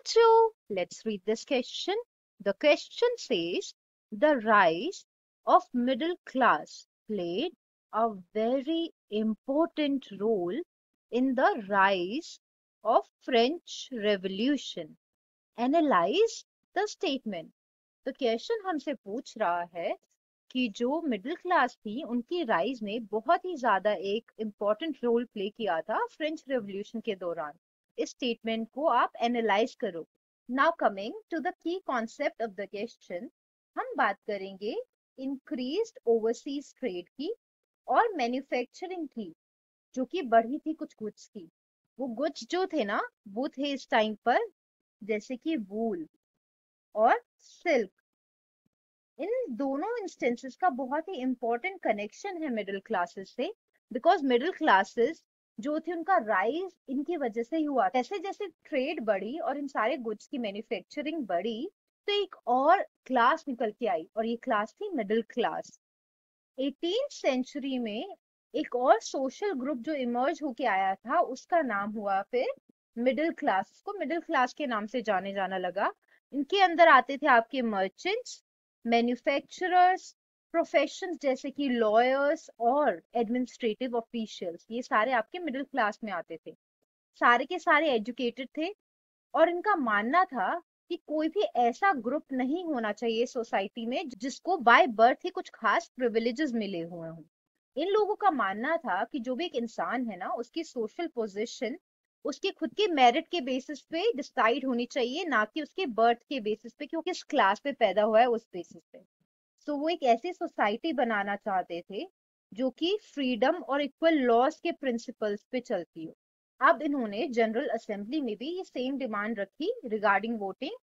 So, let's read this question. The question says, the rise of middle class played a very important role in the rise of French Revolution. Analyze the statement. तो question हमसे पूछ रहा है कि जो middle class थी उनकी rise में बहुत ही ज्यादा एक इम्पोर्टेंट रोल प्ले किया था फ्रेंच रेवोल्यूशन के दौरान। इस स्टेटमेंट को आप एनालाइज करो। Now coming to the key concept of the question, हम बात करेंगे इंक्रीज्ड ओवरसीज ट्रेड की और मैन्युफैक्चरिंग की, जो कि बढ़ी थी कुछ गुड्स की। वो गुड्स जो थे ना, वो थे इस टाइम पर जैसे कि वूल और सिल्क। इन दोनों इंस्टेंसेस का बहुत ही इंपॉर्टेंट कनेक्शन है मिडिल क्लासेस से, बिकॉज मिडिल क्लासेस जो थी उनका राइज इनकी वजह से ही हुआ। जैसे जैसे ट्रेड बढ़ी और इन सारे गुड्स की मैन्युफैक्चरिंग बढ़ी, तो एक और क्लास निकल के आई और ये क्लास थी मिडिल क्लास। 18th सेंचुरी में एक और सोशल ग्रुप जो इमर्ज होके आया था उसका नाम हुआ फिर मिडिल क्लास। इसको मिडिल क्लास के नाम से जाने जाना लगा। इनके अंदर आते थे आपके मर्चेंट्स, मैन्युफैक्चरर्स, प्रोफेशंस जैसे कि लॉयर्स और एडमिनिस्ट्रेटिव ऑफिशियल्स, ये सारे आपके मिडिल क्लास में आते थे। सारे के सारे एजुकेटेड थे और इनका मानना था कि कोई भी ऐसा ग्रुप नहीं होना चाहिए सोसाइटी में जिसको बाय बर्थ ही कुछ खास प्रिविलेजेस मिले हुए हों। इन लोगों का मानना था कि जो भी एक इंसान है ना, उसकी सोशल पोजीशन उसके खुद के मेरिट के बेसिस पे डिसाइड होनी चाहिए, ना कि उसके बर्थ के बेसिस पे कि वो किस क्लास पे पैदा हुआ है उस बेसिस पे। तो वो एक ऐसी सोसाइटी बनाना चाहते थे जो कि फ्रीडम और इक्वल लॉस के प्रिंसिपल्स पे चलती हो। अब इन्होंने जनरल असेंबली में भी ये सेम डिमांड रखी रिगार्डिंग वोटिंग,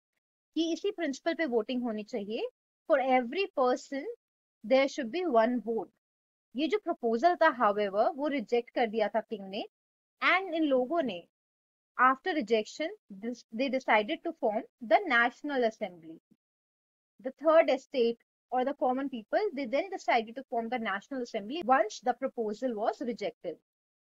कि इसी प्रिंसिपल पे वोटिंग होनी चाहिए। For every person there should be one vote. ये जो प्रपोजल था हाउएवर वो रिजेक्ट कर दिया था किंग ने, एंड इन लोगों ने after rejection they decided to form the national assembly. The third estate or the common people, they then decided to form the National Assembly once the proposal was rejected.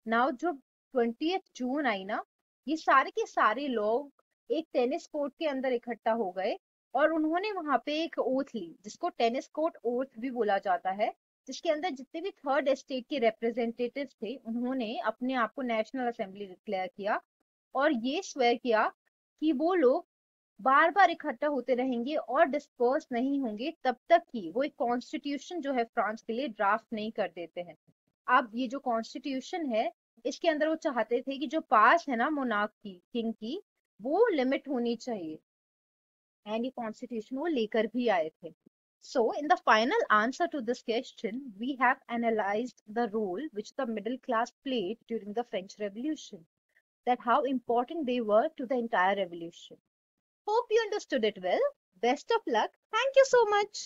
Now जो 20th जून आई ना, ये सारे के सारे लोग एक tennis court के अंदर इकट्ठा हो गए और उन्होंने वहां पे एक ओथ ली जिसको टेनिस कोर्ट ओथ भी बोला जाता है, जिसके अंदर जितने भी थर्ड एस्टेट के रिप्रेजेंटेटिव थे उन्होंने अपने आप को नेशनल असेंबली डिक्लेयर किया और ये स्वेर किया कि वो लोग बार बार इकट्ठा होते रहेंगे और डिस्पर्स नहीं होंगे तब तक कि वो एक कॉन्स्टिट्यूशन जो है फ्रांस के लिए ड्राफ्ट नहीं कर देते हैं। अब ये जो कॉन्स्टिट्यूशन है इसके अंदर वो चाहते थे कि जो पास है ना मोनार्क की, किंग की, वो लिमिट होनी चाहिए, एंड ये कॉन्स्टिट्यूशन वो लेकर भी आए थे। So, in the final answer to this question, we have analyzed the role which the middle class played during the French Revolution, that how important they were to the entire revolution. Hope you understood it well. Best of luck. Thank you so much.